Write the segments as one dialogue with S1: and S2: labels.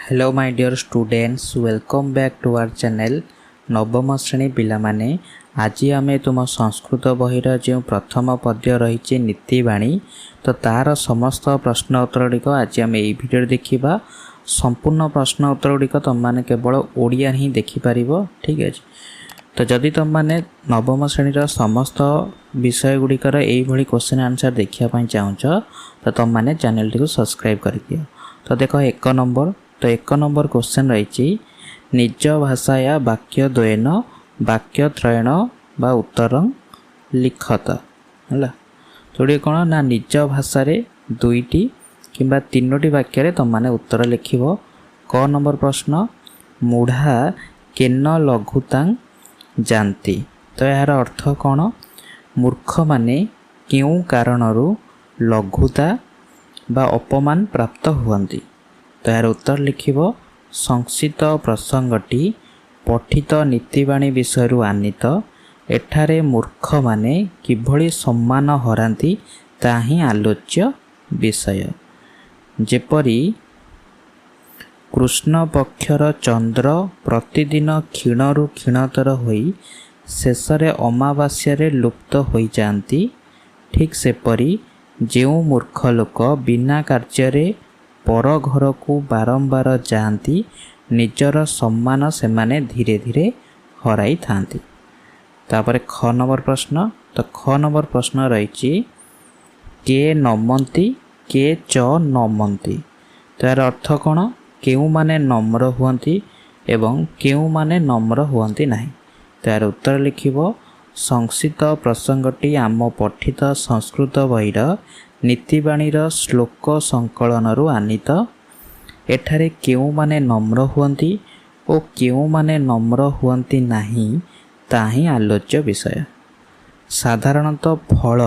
S1: Hello my dear students, welcome back to our channel नवम श्रेणी पिला माने। आज आम तुम संस्कृत बहिर जो प्रथम पद्य रही नीतिवाणी तो तार समस्त प्रश्न उत्तर गुड़िक आज आम यही भिडियो देखा। संपूर्ण प्रश्न उत्तर गुड़िक तुम मैंने केवल ओडिया ही देखिपर। ठीक है, तो जदि तुम मैंने नवम श्रेणीर समस्त विषय गुड़िकर यही क्वेश्चन आंसर देखापी चाहूँ तो तुम मैंने चैनल टी सब्सक्राइब कर दियो। तो देख एक नंबर, तो एक नंबर क्वेश्चन रही निज भाषाया वाक्य द्वयन वाक्य त्रयण बा उत्तर लिखत है। थोड़ी कौन ना निज भाषा दुईटी किंबा तीनोटी वाक्य तुम मैंने उत्तर लिख। क नंबर प्रश्न मुढ़ा केन लघुतांग जानती, तो यार अर्थ कौन? मूर्ख माने क्यों कारणरू लघुता बा अपमान प्राप्त हुअन्ति। तो यार उत्तर लिख संक्षिप्त प्रसंगटी पठित नीतिवाणी विषय आनीत। एठारे मूर्ख माने किभली सम्मान हरांती ताही आलोच्य विषय। जेपरी कृष्ण पक्षर चंद्र प्रतिदिन क्षीणरू क्षीणतर होई शेषरे अमावास्यारे लुप्त होई जाती, ठीक सेपरी जो मूर्ख लोक बिना कार्य पर घर को बारंबार जाती निजर सम्मान से माने धीरे धीरे हराई थांती। तापर ख नंबर प्रश्न, तो ख नंबर प्रश्न रही के नमंती के च नमंती। तो यार अर्थ कौन? केउ माने नम्र हुअन्ति एवं केउ माने नम्र हुअन्ति नाही। तो यार उत्तर लिख संक्षिप्त प्रसंगटी आम पठित संस्कृत बहिर नीतिवाणीर श्लोक संकलनरू आनीत। एठारे केउ माने नम्र हुअन्ति और केउ माने नम्र हुअन्ति नाही ताही आलोच्य विषय। साधारणतः फल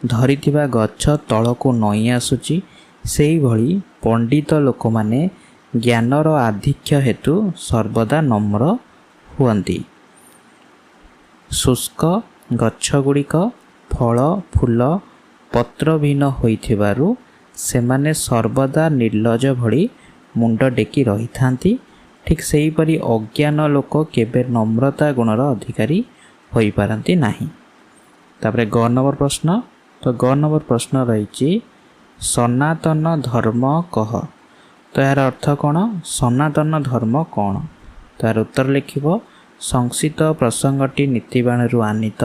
S1: धरिथिबा गछ तळकू नई आसुची, सेही भली पंडित लोक माने ज्ञानर आधिक्य हेतु सर्वदा नम्र हुअन्ति। शुष्क गछगुड़िक फल फूल पत्रहीन होइथिबारु सेमाने सर्वदा निर्लज भली मुंड टेकी रही थांती। ठीक सेहीपरि अज्ञान लोक केबे नम्रता गुणर अधिकारी होई पारंती नाही। तापरे ग नंबर प्रश्न, तो ग नंबर प्रश्न रही सनातन धर्म कह। तो यार अर्थ कौन? सनातन धर्म कौन? तो यार उत्तर लिख संक्षिप्त प्रसंगटी नीतिवाणी आनीत।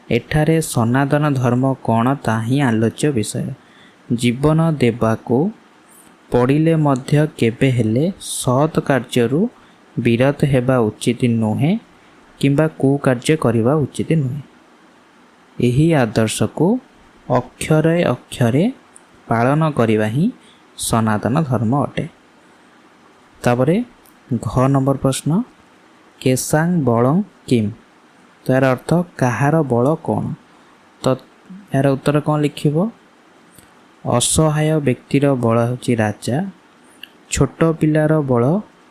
S1: एठारे सनातन धर्म कौन ताही आलोच्य विषय। जीवन देवाको पड़िले मध्य केबे हेले सत् कार्यरू विरत हेबा उचित नुहे किंबा कुकार्य करिबा उचित नुहे। एही आदर्श को अक्षरे अक्षरे पालन करिबा ही सनातन धर्म अटे। तापरे घ नंबर प्रश्न केसांग बलं किम। तो यार अर्थ कहार बल कौन? तो यार उत्तर कौन लिख? असहाय व्यक्तिर बल होची राजा, छोट पिलार बल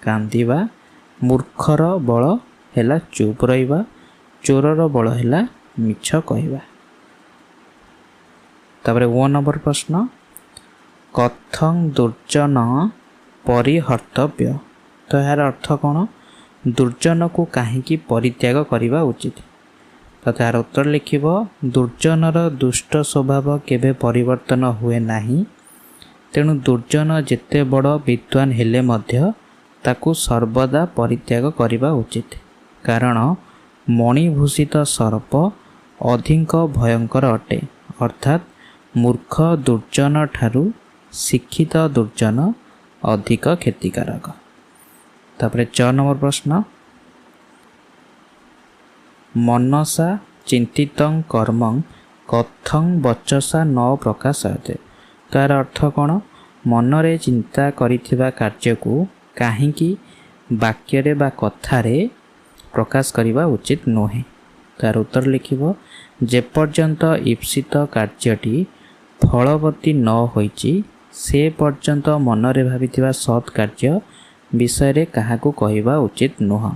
S1: कांदिबा, मूर्खर बल हैला चुप रहिबा, चोरर बल हैला मिछ कहवा। तापरे ओ नंबर प्रश्न कथं दुर्जन परिहर्तव्य। तो यार अर्थ कौन? दुर्जन को कहीं परित्याग करने उचित। तो तार उत्तर लिख दुर्जनर दुष्ट स्वभाव केबे परिवर्तन हुए नहीं, तेणु दुर्जन जेते बड़ विद्वान हेले मध्य ताकू सर्वदा परित्याग करने उचित। कारण मणिभूषित सर्प अधिक भयंकर अटे, अर्थात मूर्ख दुर्जन ठारू शिक्षित दुर्जन अधिक क्षतिकारक। तापरे 4 नंबर प्रश्न मनसा चिंतितं कर्मं कथं वचसा न प्रकाशयते। तार अर्थ कौन? मनरे चिंता करिथिबा कार्य को काहींकी वाक्य बा कथारे प्रकाश करिबा उचित नुहे। तार उत्तर लिख जेपर्यंत ईप्सित कार्यटी फलवती न होइची से पर्यंत मनरे भाविथिबा सत् कार्य विषय काहाकू कहवा उचित नुह।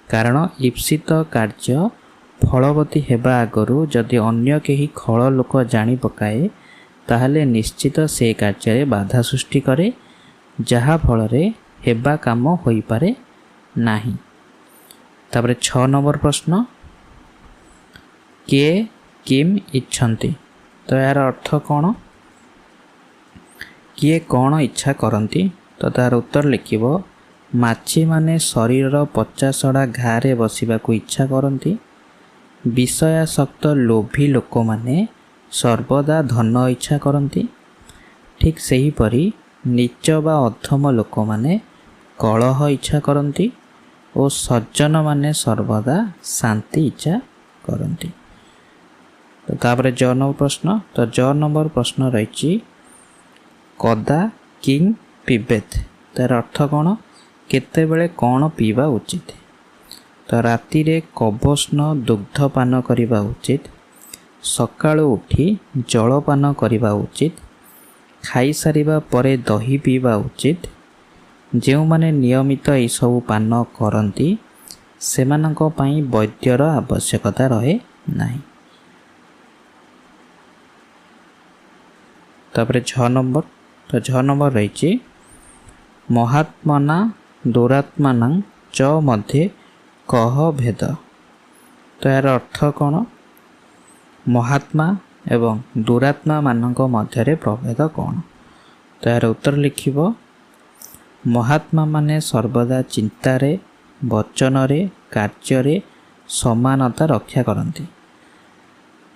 S1: कारण ईप्सित कार्य फलवती हेबा आगरू जदि अन्य केही खल लोक जानी पकाए ताहले निश्चित से कार्य बाधा सृष्टि करे, जहा फल ହେବା କାମ ହୋଇପାରେ ନାହିଁ। ତାପରେ 6 ନମ୍ବର ପ୍ରଶ୍ନ, କିଏ କିମ୍ ଇଚ୍ଛନ୍ତି? ତ ଏହାର ଅର୍ଥ କ'ଣ? କିଏ କ'ଣ ଇଚ୍ଛା କରନ୍ତି? ତ ତାର ଉତ୍ତର ଲେଖିବ, ମାଛିମାନେ ଶରୀରର ପଚାସଢ଼ା ଘାରେ ବସିବାକୁ ଇଚ୍ଛା କରନ୍ତି। ବିଷୟାସକ୍ତ ଲୋଭୀ ଲୋକମାନେ ସର୍ବଦା ଧନ ଇଚ୍ଛା କରନ୍ତି। ଠିକ୍ ସେହିପରି ନୀଚ ବା ଅଧମ ଲୋକମାନେ କଳହ ଇଚ୍ଛା କରନ୍ତି ଓ ସଜ୍ଜନମାନେ ସର୍ବଦା ଶାନ୍ତି ଇଚ୍ଛା କରନ୍ତି। ତ ତାପରେ ଜ ନମ୍ବର ପ୍ରଶ୍ନ, ତ ଜ ନମ୍ବର ପ୍ରଶ୍ନ ରହିଛି, କଦା କିଂ ପିବେତ୍? ତାର ଅର୍ଥ କ'ଣ? କେତେବେଳେ କ'ଣ ପିଇବା ଉଚିତ? ତ ରାତିରେ କବୋଷ୍ଣ ଦୁଗ୍ଧ ପାନ କରିବା ଉଚିତ, ସକାଳୁ ଉଠି ଜଳପାନ କରିବା ଉଚିତ, ଖାଇସାରିବା ପରେ ଦହି ପିଇବା ଉଚିତ। ଯେଉଁମାନେ ନିୟମିତ ଏହିସବୁ ପାନ କରନ୍ତି ସେମାନଙ୍କ ପାଇଁ ବୈଦ୍ୟର ଆବଶ୍ୟକତା ରହେ ନାହିଁ। ତାପରେ 6 ନମ୍ବର, ତ 6 ନମ୍ବର ରହିଛି, ମହାତ୍ମନା ଦୁରାତ୍ମାନାଂ ଚ ମଧ୍ୟେ କହ ଭେଦ? ତ ଏହାର ଅର୍ଥ କ'ଣ? ମହାତ୍ମା ଏବଂ ଦୁରାତ୍ମା ମାନଙ୍କ ମଧ୍ୟରେ ପ୍ରଭେଦ କ'ଣ? ତ ଏହାର ଉତ୍ତର ଲେଖିବ, ମହାତ୍ମା ମାନେ ସର୍ବଦା ଚିନ୍ତାରେ, ବଚନରେ, କାର୍ଯ୍ୟରେ ସମାନତା ରକ୍ଷା କରନ୍ତି।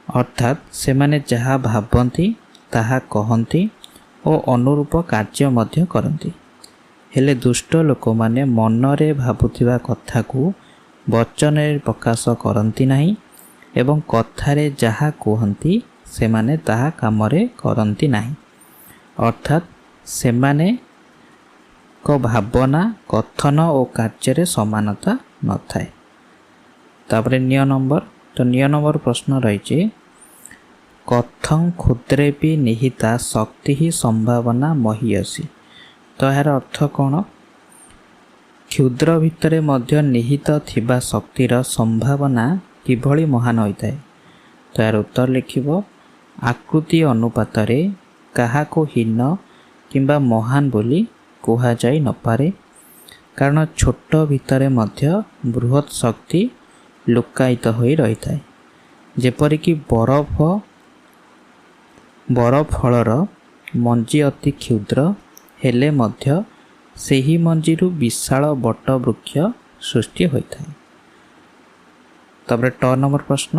S1: ଅର୍ଥାତ୍ ସେମାନେ ଯାହା ଭାବନ୍ତି ତାହା କହନ୍ତି ଓ ଅନୁରୂପ କାର୍ଯ୍ୟ ମଧ୍ୟ କରନ୍ତି। ହେଲେ ଦୁଷ୍ଟ ଲୋକମାନେ ମନରେ ଭାବୁଥିବା କଥାକୁ ବଚନରେ ପ୍ରକାଶ କରନ୍ତି ନାହିଁ ଏବଂ କଥାରେ ଯାହା କୁହନ୍ତି ସେମାନେ ତାହା କାମରେ କରନ୍ତି ନାହିଁ। ଅର୍ଥାତ୍ ସେମାନଙ୍କ ଭାବନା, କଥନ ଓ କାର୍ଯ୍ୟରେ ସମାନତା ନଥାଏ। ତାପରେ ନିୟ ନମ୍ବର, ତ ନିୟ ନମ୍ବର ପ୍ରଶ୍ନ ରହିଛି, କଥଂ କ୍ଷୁଦ୍ରେପି ନିହିତା ଶକ୍ତି ହିଁ ସମ୍ଭାବନା ମହୀୟସୀ? ତ ଏହାର ଅର୍ଥ କ'ଣ? କ୍ଷୁଦ୍ର ଭିତରେ ମଧ୍ୟ ନିହିତ ଥିବା ଶକ୍ତିର ସମ୍ଭାବନା କିଭଳି ମହାନ ହୋଇଥାଏ? ତ ଏହାର ଉତ୍ତର ଲେଖିବ, ଆକୃତି ଅନୁପାତରେ କାହାକୁ ହୀନ କିମ୍ବା ମହାନ ବୋଲି କୁହାଯାଇ ନପାରେ, କାରଣ ଛୋଟ ଭିତରେ ମଧ୍ୟ ବୃହତ୍ ଶକ୍ତି ଲୁକାୟିତ ହୋଇ ରହିଥାଏ। ଯେପରିକି ବରଫଳର ମଞ୍ଜି ଅତି କ୍ଷୁଦ୍ର ହେଲେ ମଧ୍ୟ ସେହି ମଞ୍ଜିରୁ ବିଶାଳ ବଟ ବୃକ୍ଷ ସୃଷ୍ଟି ହୋଇଥାଏ। ତାପରେ 8 ନମ୍ବର ପ୍ରଶ୍ନ,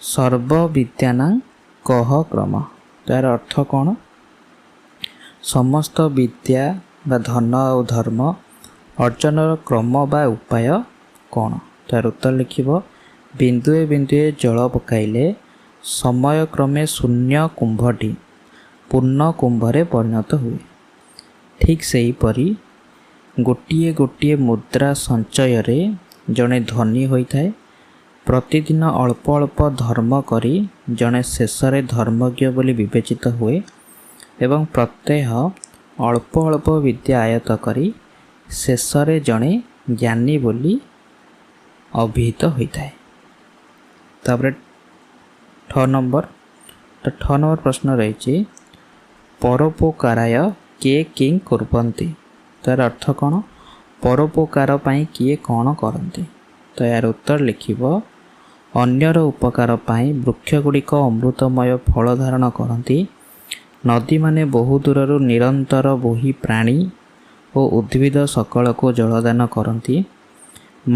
S1: ସର୍ବବିଦ୍ୟାନାଂ କହ କ୍ରମ? ତାର ଅର୍ଥ କ'ଣ? ସମସ୍ତ ବିଦ୍ୟା ବା ଧନ ଆଉ ଧର୍ମ ଅର୍ଜନର କ୍ରମ ବା ଉପାୟ କ'ଣ? ତାର ଉତ୍ତର ଲେଖିବ, ବିନ୍ଦୁଏ ବିନ୍ଦୁଏ ଜଳ ପକାଇଲେ ସମୟକ୍ରମେ ଶୂନ୍ୟ କୁମ୍ଭଟି ପୂର୍ଣ୍ଣ କୁମ୍ଭରେ ପରିଣତ ହୁଏ। ଠିକ୍ ସେହିପରି ଗୋଟିଏ ଗୋଟିଏ ମୁଦ୍ରା ସଞ୍ଚୟରେ ଜଣେ ଧନୀ ହୋଇଥାଏ। ପ୍ରତିଦିନ ଅଳ୍ପ ଅଳ୍ପ ଧର୍ମ କରି ଜଣେ ଶେଷରେ ଧର୍ମଜ୍ଞ ବୋଲି ବିବେଚିତ ହୁଏ ଏବଂ ପ୍ରତ୍ୟହ ଅଳ୍ପ ଅଳ୍ପ ବିଦ୍ୟା ଆୟତ୍ତ କରି ଶେଷରେ ଜଣେ ଜ୍ଞାନୀ ବୋଲି ଅଭିହିତ ହୋଇଥାଏ। ତାପରେ 6 ନମ୍ବର, ତ 6 ନମ୍ବର ପ୍ରଶ୍ନ ରହିଛି, ପରୋପକାରାୟ କିଏ କିଂ କୁର୍ବନ୍ତି? ତାର ଅର୍ଥ କ'ଣ? ପରୋପକାର ପାଇଁ କିଏ କ'ଣ କରନ୍ତି? ତ ଏହାର ଉତ୍ତର ଲେଖିବ, ଅନ୍ୟର ଉପକାର ପାଇଁ ବୃକ୍ଷଗୁଡ଼ିକ ଅମୃତମୟ ଫଳ ଧାରଣ କରନ୍ତି। ନଦୀମାନେ ବହୁ ଦୂରରୁ ନିରନ୍ତର ବୋହି ପ୍ରାଣୀ ଓ ଉଦ୍ଭିଦ ସକଳକୁ ଜଳଦାନ କରନ୍ତି।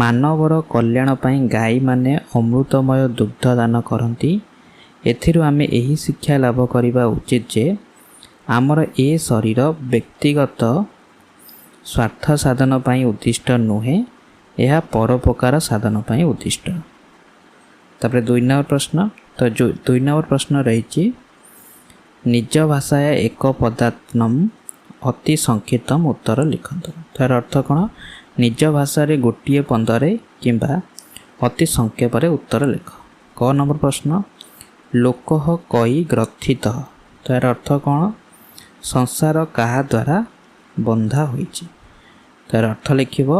S1: ମାନବର କଲ୍ୟାଣ ପାଇଁ ଗାଈମାନେ ଅମୃତମୟ ଦୁଗ୍ଧ ଦାନ କରନ୍ତି। ଏଥିରୁ ଆମେ ଏହି ଶିକ୍ଷା ଲାଭ କରିବା ଉଚିତ ଯେ ଆମର ଏ ଶରୀର ବ୍ୟକ୍ତିଗତ ସ୍ୱାର୍ଥ ସାଧନ ପାଇଁ ଉଦ୍ଦିଷ୍ଟ ନୁହେଁ, ଏହା ପରୋପକାର ସାଧନ ପାଇଁ ଉଦ୍ଦିଷ୍ଟ। ତାପରେ 2 ନମ୍ବର ପ୍ରଶ୍ନ, ତ 2 ନମ୍ବର ପ୍ରଶ୍ନ ରହିଛି, ନିଜ ଭାଷାୟ ଏକ ପଦାତ୍ନମ୍ ଅତି ସଂକ୍ଷିପ୍ତମ ଉତ୍ତର ଲିଖନ୍ତୁ। ତାର ଅର୍ଥ କ'ଣ? ନିଜ ଭାଷାରେ ଗୋଟିଏ ପଦରେ କିମ୍ବା ଅତି ସଂକ୍ଷେପରେ ଉତ୍ତର ଲେଖ। କ ନମ୍ବର ପ୍ରଶ୍ନ, ଲୋକଃ କଇ ଗ୍ରଥିତ? ତାର ଅର୍ଥ କ'ଣ? ସଂସାର କାହା ଦ୍ୱାରା ବନ୍ଧା ହୋଇଛି? ତାର ଅର୍ଥ ଲେଖିବ,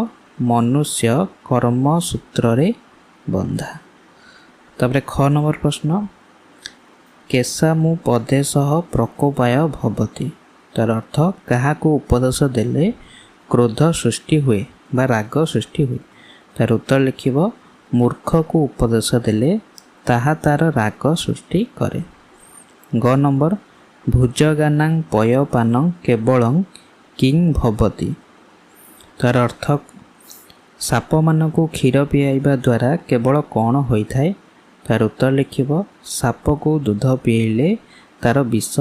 S1: ମନୁଷ୍ୟ କର୍ମ ସୂତ୍ରରେ ବନ୍ଧା। ତାପରେ ଖ ନମ୍ବର ପ୍ରଶ୍ନ, କେଶା ମୁଁ ପଦେ ସହ ପ୍ରକୋପାୟ ଭବତି? ତାର ଅର୍ଥ କାହାକୁ ଉପଦେଶ ଦେଲେ କ୍ରୋଧ ସୃଷ୍ଟି ହୁଏ ବା ରାଗ ସୃଷ୍ଟି ହୁଏ। ତାର ଉତ୍ତର ଲେଖିବ ମୂର୍ଖକୁ ଉପଦେଶ ଦେଲେ ତାହା ତାର ରାଗ ସୃଷ୍ଟି କରେ। ଗ ନମ୍ବର ଭୁଜଗାନାଂ ପୟପାନଂ କେବଳଂ କିଂ ଭବତି। ତାର ଅର୍ଥ ସାପମାନଙ୍କୁ କ୍ଷୀର ପିଆଇବା ଦ୍ୱାରା କେବଳ କ'ଣ ହୋଇଥାଏ? ତାର ଉତ୍ତର ଲେଖିବ ସାପକୁ ଦୁଧ ପିଆଇଲେ ତାର ବିଷ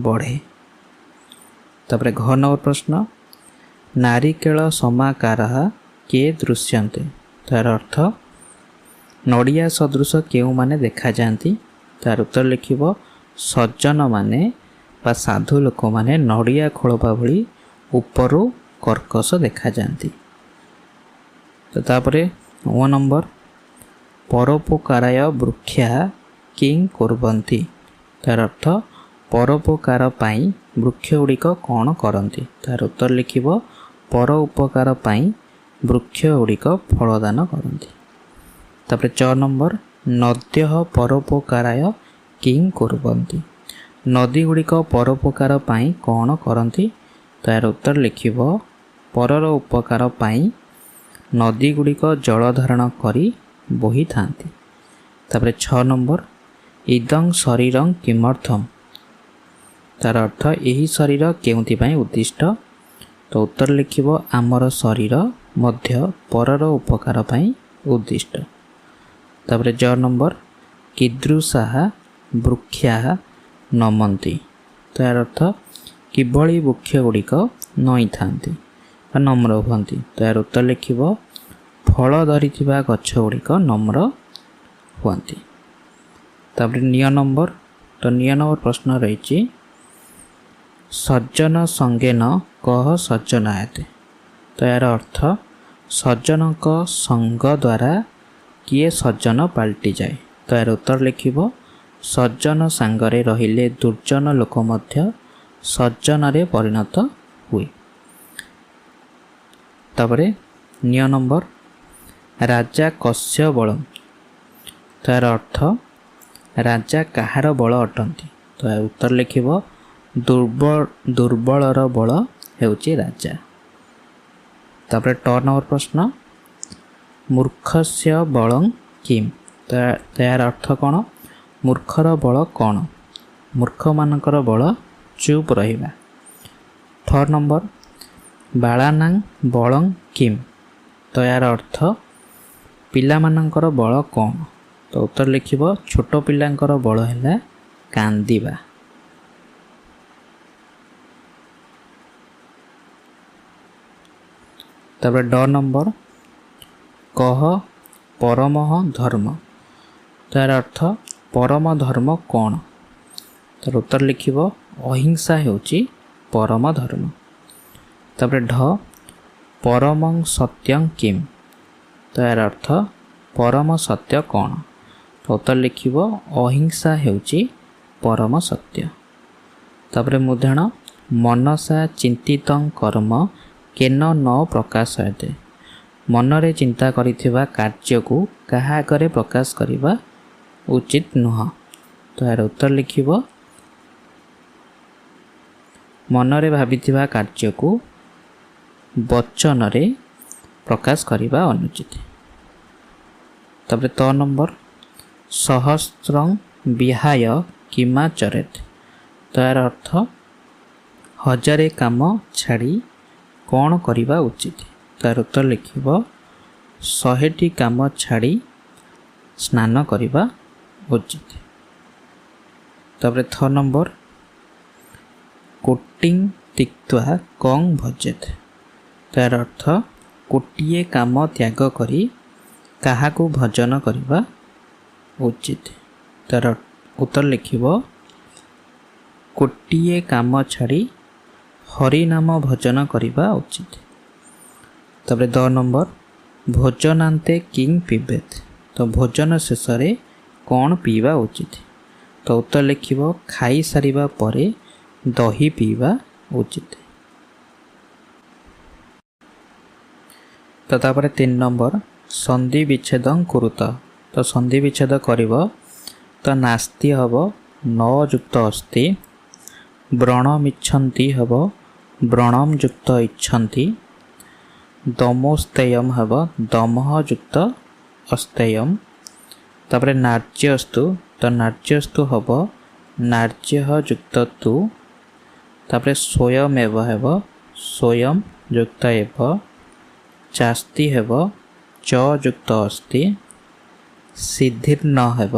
S1: ବଢ଼େ। ତାପରେ ଘ ନମ୍ବର ପ୍ରଶ୍ନ ନାରିକେଳ ସମାକାରଃ କିଏ ଦୃଶ୍ୟନ୍ତେ। ତାର ଅର୍ଥ ନଡ଼ିଆ ସଦୃଶ କେଉଁମାନେ ଦେଖାଯାଆନ୍ତି? ତାର ଉତ୍ତର ଲେଖିବ ସଜ୍ଜନମାନେ ବା ସାଧୁ ଲୋକମାନେ ନଡ଼ିଆ ଖୋଳପା ଭଳି ଉପରୁ କର୍କଶ ଦେଖାଯାଆନ୍ତି। ତାପରେ ଓ ନମ୍ବର ପରୋପକାରାୟ ବୃକ୍ଷା କିଂ କୁର୍ବନ୍ତି। ତାର ଅର୍ଥ ପରୋପକାର ପାଇଁ ବୃକ୍ଷ ଗୁଡ଼ିକ କ'ଣ କରନ୍ତି? ତାର ଉତ୍ତର ଲେଖିବ ପର ଉପକାର ପାଇଁ ବୃକ୍ଷ ଗୁଡ଼ିକ ଫଳଦାନ କରନ୍ତି। ତାପରେ ଚ ନମ୍ବର ନଦ୍ୟଃ ପରୋପକାରାୟ କିଂ କୁର୍ବନ୍ତି। ନଦୀ ଗୁଡ଼ିକ ପରୋପକାର ପାଇଁ କ'ଣ କରନ୍ତି? ତାର ଉତ୍ତର ଲେଖିବ ପରର ଉପକାର ପାଇଁ ନଦୀ ଗୁଡ଼ିକ ଜଳ ଧାରଣ କରି ବୋହିଥାନ୍ତି। ତାପରେ 6 ନମ୍ବର ଇଦଂ ଶରୀରଂ କିମର୍ଥମ୍। ତାର ଅର୍ଥ ଏହି ଶରୀର କେଉଁଥିପାଇଁ ଉଦ୍ଦିଷ୍ଟ? ତ ଉତ୍ତର ଲେଖିବ ଆମର ଶରୀର ମଧ୍ୟ ପରର ଉପକାର ପାଇଁ ଉଦ୍ଦିଷ୍ଟ। ତାପରେ ଜ ନମ୍ବର କିଦୃଶାଃ ବୃକ୍ଷାଃ ନମନ୍ତି। ତାର ଅର୍ଥ କିଭଳି ବୃକ୍ଷ ଗୁଡ଼ିକ ନଇଁଥାନ୍ତି ବା ନମ୍ର ହୁଅନ୍ତି। ତାର ଉତ୍ତର ଲେଖିବ ଫଳ ଧରିଥିବା ଗଛ ଗୁଡ଼ିକ ନମ୍ର ହୁଅନ୍ତି। ତାପରେ ନିୟ ନମ୍ବର ପ୍ରଶ୍ନ ରହିଛି ସଜ୍ଜନ ସଙ୍ଗେନ କହ ସଜ୍ଜନାୟତେ। ତ ଏହାର ଅର୍ଥ ସଜ୍ଜନଙ୍କ ସଙ୍ଗ ଦ୍ୱାରା କିଏ ସଜ୍ଜନ ପାଲଟିଯାଏ। ତ ଏହାର ଉତ୍ତର ଲେଖିବ ସଜ୍ଜନ ସାଙ୍ଗରେ ରହିଲେ ଦୁର୍ଜନ ଲୋକ ମଧ୍ୟ ସଜ୍ଜନରେ ପରିଣତ ହୁଏ। ତାପରେ ନିୟ ନମ୍ବର ରାଜା କସ୍ୟ ବଳମ୍। ତାର ଅର୍ଥ ରାଜା କାହାର ବଳ ଅଟନ୍ତି। ତ ଉତ୍ତର ଲେଖିବ ଦୁର୍ବଳର ବଳ ହେଉଛି ରାଜା। ତାପରେ ଟ ନମ୍ବର ପ୍ରଶ୍ନ ମୂର୍ଖସ୍ୟ ବଳଂ କିମ୍। ତ ଏହାର ଅର୍ଥ କ'ଣ? ମୂର୍ଖର ବଳ କ'ଣ? ମୂର୍ଖମାନଙ୍କର ବଳ ଚୁପ୍ ରହିବା। ଠ ନମ୍ବର ବାଳାନାଂ ବଳଂ କିମ୍। ତ ଏହାର ଅର୍ଥ ପିଲାମାନଙ୍କର ବଳ କ'ଣ? ତ ଉତ୍ତର ଲେଖିବ ଛୋଟ ପିଲାଙ୍କର ବଳ ହେଲା କାନ୍ଦିବା। ତାପରେ ଡ ନମ୍ବର କହ ପରମଃ ଧର୍ମ। ତାର ଅର୍ଥ ପରମ ଧର୍ମ କ'ଣ? ତାର ଉତ୍ତର ଲେଖିବ ଅହିଂସା ହେଉଛି ପରମ ଧର୍ମ। ତାପରେ ଢ ପରମଂ ସତ୍ୟଂ କିମ୍। ତାର ଅର୍ଥ ପରମ ସତ୍ୟ କ'ଣ? ତ ଉତ୍ତର ଲେଖିବ ଅହିଂସା ହେଉଛି ପରମ ସତ୍ୟ। ତାପରେ ମୁଦ୍ରଣ ମନସା ଚିନ୍ତିତଂ କର୍ମ କେନ ନ ପ୍ରକାଶୟତେ। ମନରେ ଚିନ୍ତା କରିଥିବା କାର୍ଯ୍ୟକୁ କାହା ଆଗରେ ପ୍ରକାଶ କରିବା ଉଚିତ ନୁହଁ। ତ ଏହାର ଉତ୍ତର ଲେଖିବ ମନରେ ଭାବିଥିବା କାର୍ଯ୍ୟକୁ ବଚନରେ ପ୍ରକାଶ କରିବା ଅନୁଚିତ। ତାପରେ ତ ନମ୍ବର ସହସ୍ରଂ ବିହାୟ କିମାଚରେତ୍। ତାର ଅର୍ଥ ହଜାରେ କାମ ଛାଡ଼ି କ'ଣ କରିବା ଉଚିତ? ତାର ଉତ୍ତର ଲେଖିବ 100ଟି କାମ ଛାଡ଼ି ସ୍ନାନ କରିବା ଉଚିତ। ତାପରେ ଥ ନମ୍ବର କୋଟିଂ ତିକ୍ତ୍ୱା କଂ ଭଜେତ୍। ତାର ଅର୍ଥ ଗୋଟିଏ କାମ ତ୍ୟାଗ କରି କାହାକୁ ଭଜନ କରିବା ଉଚିତ? ତାର ଉତ୍ତର ଲେଖିବ ଗୋଟିଏ କାମ ଛାଡ଼ି ହରିନାମ ଭଜନ କରିବା ଉଚିତ। ତାପରେ ଦ ନମ୍ବର ଭୋଜନାନ୍ତେ କିଂ ପିବେତ୍। ତ ଭୋଜନ ଶେଷରେ କ'ଣ ପିଇବା ଉଚିତ? ତ ଉତ୍ତର ଲେଖିବ ଖାଇସାରିବା ପରେ ଦହି ପିଇବା ଉଚିତ। ତାପରେ 3 ନମ୍ବର ସନ୍ଧି ବିଚ୍ଛେଦଂ କୁରୁତ। ତ ସନ୍ଧି ବିଚ୍ଛେଦ କରିବ ତ ନାସ୍ତି ହେବ ନ ଯୁକ୍ତ ଅସ୍ତି ବ୍ରଣମିଚ୍ଛନ୍ତି ହେବ ବ୍ରଣମ୍ ଯୁକ୍ତ ଇଚ୍ଛନ୍ତି। ଦମୋସ୍ତେୟମ୍ ହେବ ଦମଃ ଯୁକ୍ତ ଅସ୍ତେୟମ୍। ତାପରେ ନାର୍ଯ୍ୟସ୍ତୁ ତ ନାର୍ଯ୍ୟସ୍ତୁ ହେବ ନାର୍ଯ୍ୟଃ ଯୁକ୍ତ ତୁ। ତାପରେ ସ୍ୱୟମେବ ହେବ ସ୍ୱୟଂ ଯୁକ୍ତ ଏବ। ଚାସ୍ତି ହେବ ଚ ଯୁକ୍ତ ଅସ୍ତି। ସିଦ୍ଧିର୍ନ ହେବ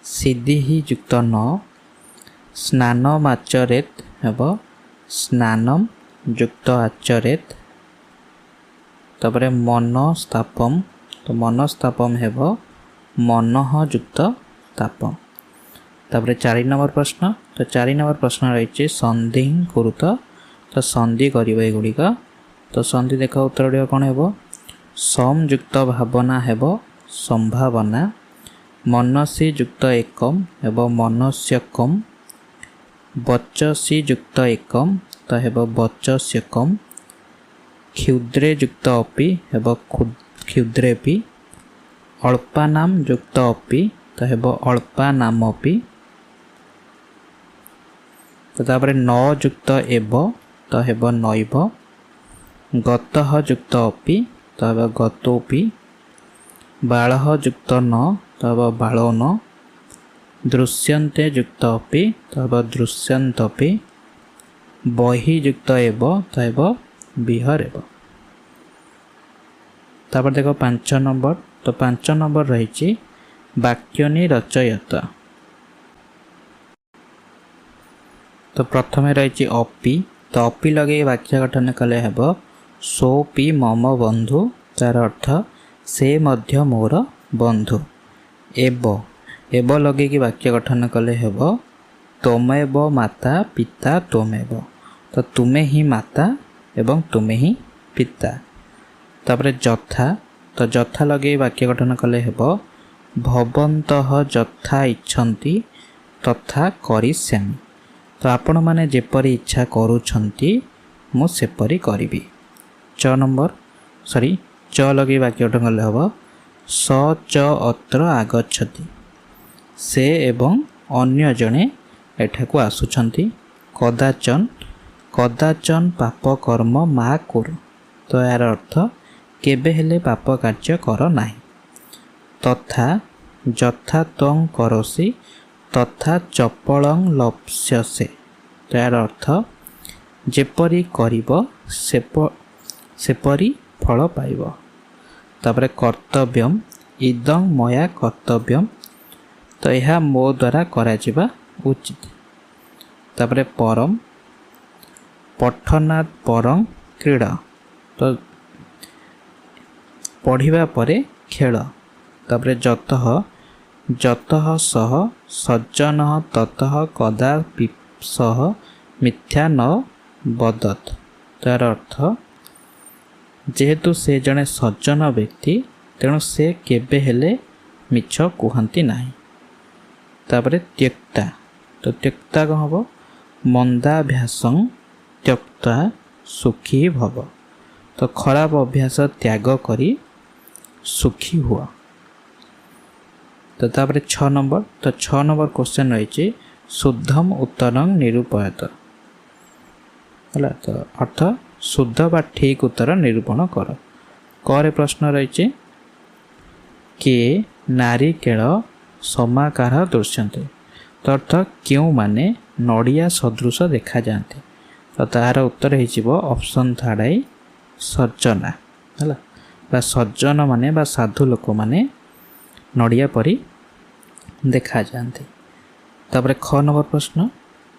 S1: ସିଦ୍ଧିଃ ଯୁକ୍ତ ନ। ସ୍ନାନମାଚରେତ୍ ହେବ ସ୍ନାନମ୍ ଯୁକ୍ତ ଆଚରେତ୍। ତାପରେ ମନସ୍ତାପମ୍ ତ ମନସ୍ତାପମ୍ ହେବ ମନଃ ଯୁକ୍ତ ତାପମ୍। ତାପରେ 4 ନମ୍ବର ପ୍ରଶ୍ନ। ତ 4 ନମ୍ବର ପ୍ରଶ୍ନ ରହିଛି ସନ୍ଧିଂ କୁରୁତ ତ ସନ୍ଧି କରିବ ଏଗୁଡ଼ିକ। ତ ସନ୍ଧି ଦେଖ ଉତ୍ତର ଗୁଡ଼ିକ କ'ଣ ହେବ? ସମ୍ ଯୁକ୍ତ ଭାବନା ହେବ ସମ୍ଭାବନା। ମନସି ଯୁକ୍ତ ଏକମ୍ ହେବ ମନସ୍ୟକମ୍। ବଚସି ଯୁକ୍ତ ଏକମ୍ ତ ହେବ ବଚସ୍ୟକମ୍। କ୍ଷୁଦ୍ରେ ଯୁକ୍ତ ଅପି ହେବ କ୍ଷୁଦ୍ରେପି। ଅଳ୍ପାନାମ ଯୁକ୍ତ ଅପି ତ ହେବ ଅଳ୍ପାନାମପି। ତ ତାପରେ ନ ଯୁକ୍ତ ଏବ ତ ହେବ ନୈବ। ଗତଃ ଯୁକ୍ତ ଅପି ତ ହେବ ଗତୋପି। ବାଳଃ ଯୁକ୍ତ ନ ତ ହେବ ବାଳୋନ। ଦୃଶ୍ୟନ୍ତେ ଯୁକ୍ତ ଅପି ତ ହେବ ଦୃଶ୍ୟନ୍ତପି। ବହି ଯୁକ୍ତ ଏବ ତ ହେବ ବିହରେବ। ତାପରେ ଦେଖ 5 ନମ୍ବର। ତ 5 ନମ୍ବର ରହିଛି ବାକ୍ୟନି ରଚୟତ। ତ ପ୍ରଥମେ ରହିଛି ଅପି ତ ଅପି ଲଗେଇ ବାକ୍ୟ ଗଠନ କଲେ ହେବ ସୋପି ମମ ବନ୍ଧୁ ତାର ଅର୍ଥ ସେ ମଧ୍ୟ ମୋର ବନ୍ଧୁ। ଏବ ଲଗେଇକି ବାକ୍ୟ ଗଠନ କଲେ ହେବ ତମେବ ମାତା ପିତା ତମେବ ତ ତୁମେ ହିଁ ମାତା ଏବଂ ତୁମେ ହିଁ ପିତା। ତାପରେ ଯଥା ତ ଯଥା ଲଗେଇ ବାକ୍ୟ ଗଠନ କଲେ ହେବ ଭବନ୍ତଃ ଯଥା ଇଚ୍ଛନ୍ତି ତଥା କରିଷ୍ୟାମି ତ ଆପଣମାନେ ଯେପରି ଇଚ୍ଛା କରୁଛନ୍ତି ମୁଁ ସେପରି କରିବି। ଚ ଲଗେଇ ବାକ୍ୟ ଗଠନ କଲେ ହେବ ସ ଚ ଅତ୍ର ଆଗଚ୍ଛତି ସେ ଏବଂ ଅନ୍ୟ ଜଣେ ଏଠାକୁ ଆସୁଛନ୍ତି। କଦାଚନ୍ ପାପ କର୍ମ ମା କୁରୁ ତ ଏହାର ଅର୍ଥ କେବେ ହେଲେ ପାପ କାର୍ଯ୍ୟ କର ନାହିଁ। ତଥା ଯଥା ତ୍ୱଂ କରୋଷି ତଥା ଚପଳଂ ଲପ୍ସ୍ୟସେ ତ ଏହାର ଅର୍ଥ ଯେପରି କରିବ ସେପରି ଫଳ ପାଇବ। ତାପରେ କର୍ତ୍ତବ୍ୟମ୍ ଇଦଂ ମୟା କର୍ତ୍ତବ୍ୟମ୍ ତ ଏହା ମୋ ଦ୍ୱାରା କରାଯିବା ଉଚିତ। ତାପରେ ପରମ୍ ପଠନାତ୍ ପରଂ କ୍ରୀଡ଼ା ତ ପଢ଼ିବା ପରେ ଖେଳ। ତାପରେ ଯତଃ ସହ ସଜ୍ଜନଃ ତତଃ କଦାପି ସହ ମିଥ୍ୟା ନ ବଦତ୍ ତାର ଅର୍ଥ ଯେହେତୁ ସେ ଜଣେ ସଜ୍ଜନ ବ୍ୟକ୍ତି ତେଣୁ ସେ କେବେ ହେଲେ ମିଛ କୁହନ୍ତି ନାହିଁ। ତାପରେ ତ୍ୟକ୍ତା ତ ତ୍ୟକ୍ତା କ'ଣ ହେବ ମନ୍ଦାଭ୍ୟାସଂ ତ୍ୟକ୍ତା ସୁଖୀ ଭବ ତ ଖରାପ ଅଭ୍ୟାସ ତ୍ୟାଗ କରି ସୁଖୀ ହୁଅ। ତ ତାପରେ 6 ନମ୍ବର। ତ 6 ନମ୍ବର କ୍ୱେଶ୍ଚନ୍ ରହିଛି ଶୁଦ୍ଧମ୍ ଉତ୍ତରଂ ନିରୂପୟତ ହେଲା ତ ଅର୍ଥ ଶୁଦ୍ଧ ବା ଠିକ୍ ଉତ୍ତର ନିରୂପଣ କର। କରେ ପ୍ରଶ୍ନ ରହିଛି କିଏ ନାରିକେଳ ସମାକାର ଦୃଶ୍ୟନ୍ତେ ତ ଅର୍ଥ କେଉଁମାନେ ନଡ଼ିଆ ସଦୃଶ ଦେଖାଯାଆନ୍ତି ତ ତାହାର ଉତ୍ତର ହେଇଯିବ ଅପସନ୍ ଥାର୍ଡ଼ ଆଇ ସଜ୍ଜନା ହେଲା ବା ସଜ୍ଜନ ମାନେ ବା ସାଧୁ ଲୋକମାନେ ନଡ଼ିଆ ପରି ଦେଖାଯାଆନ୍ତି। ତାପରେ ଖ ନମ୍ବର ପ୍ରଶ୍ନ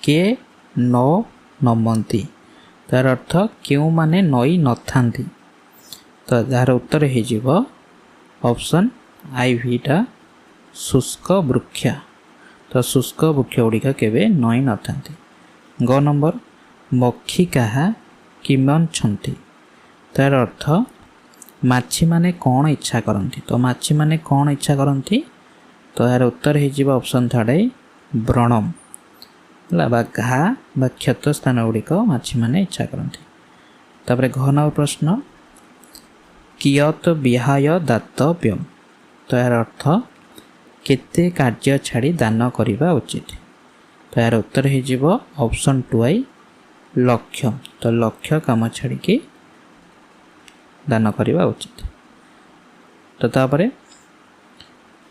S1: କିଏ ନ ନମନ୍ତି ତାର ଅର୍ଥ କେଉଁମାନେ ନଈ ନଥାନ୍ତି ତ ଯାହାର ଉତ୍ତର ହେଇଯିବ ଅପସନ୍ ଆଇ ଭିଟା ଶୁଷ୍କ ବୃକ୍ଷ ତ ଶୁଷ୍କ ବୃକ୍ଷ ଗୁଡ଼ିକ କେବେ ନଈ ନଥାନ୍ତି। ଗ ନମ୍ବର ମକ୍ଷିକାହା କିମଛନ୍ତି ତାର ଅର୍ଥ ମାଛିମାନେ କ'ଣ ଇଚ୍ଛା କରନ୍ତି ତ ମାଛିମାନେ କ'ଣ ଇଚ୍ଛା କରନ୍ତି ତ ଏହାର ଉତ୍ତର ହେଇଯିବ ଅପସନ୍ ଥାର୍ଡ଼ ଆଇ ବ୍ରଣମ୍ ହେଲା ବା ଘା ବା କ୍ଷତ ସ୍ଥାନ ଗୁଡ଼ିକ ମାଛିମାନେ ଇଚ୍ଛା କରନ୍ତି। ତାପରେ ଘ ନମ୍ବର ପ୍ରଶ୍ନ କିୟତ୍ ବିହାୟ ଦାତବ୍ୟମ୍ ତ ଏହାର ଅର୍ଥ କେତେ କାର୍ଯ୍ୟ ଛାଡ଼ି ଦାନ କରିବା ଉଚିତ ତ तो यार उत्तर हो ऑप्शन 2 लक्ष्य। तो लक्ष्य काम छाड़ी दान करवा उचित। तो तापरे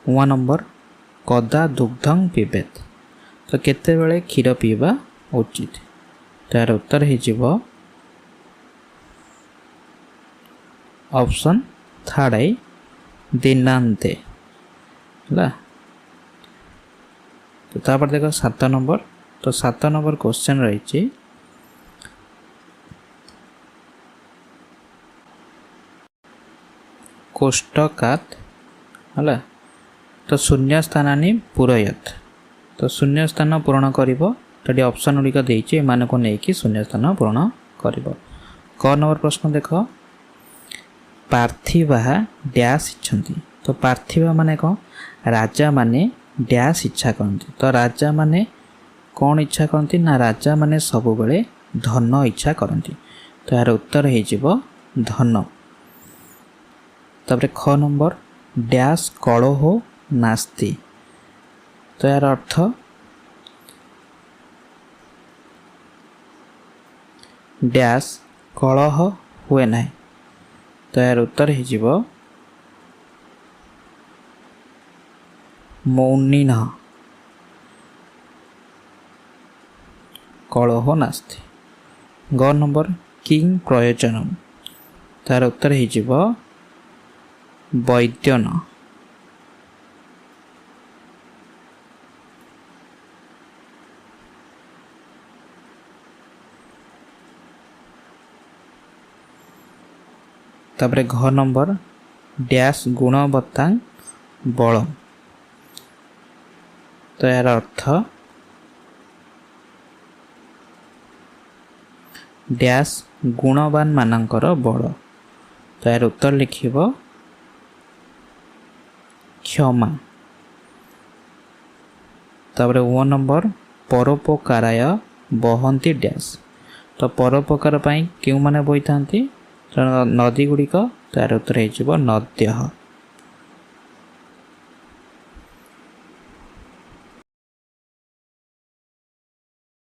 S1: 1 नंबर कदा दुग्धं पिबेत। तो केते बेले क्षीर पीवा उचित। तो यार उत्तर हो ऑप्शन 3 दिनांते है। तो तापर देखो 7 नंबर। तो 7 नंबर क्वेश्चन रही कोष्टकात है। तो शून्य स्थानानि पूरयत। तो शून्य स्थान पूरण कर ऑप्शन गुड़िक देती एम को लेकिन शून्य स्थान पूरण कर। क नंबर प्रश्न देख पार्थिवा डैश इच्छन्ति। तो पार्थिवा माने कौन राजा माने डैश इच्छा करती। तो राजा माने कौन इच्छा करती ना राजा माने सब बेले धन इच्छा करती। तो यार उत्तर हो धन। तापर ख नंबर डैश कलह नास्ति। तो यार अर्थ डैश कलह हुए ना। तो यार उत्तर हो मौनी न कलह नास्ति। ग नंबर किंग प्रयोजनम। तार उत्तर हो वैद्यन। तापरे घ नंबर डैश गुणवत्ता बल। तो यार अर्थ डैश गुणवान मानकर बल। तो यार उत्तर लिखिब क्षमा। तापर 1 नंबर परोपकाराय बहंती डैश। तो परोपकार क्यों माने बोई था नदी गुड़िक। तो यार उत्तर हो नद्य।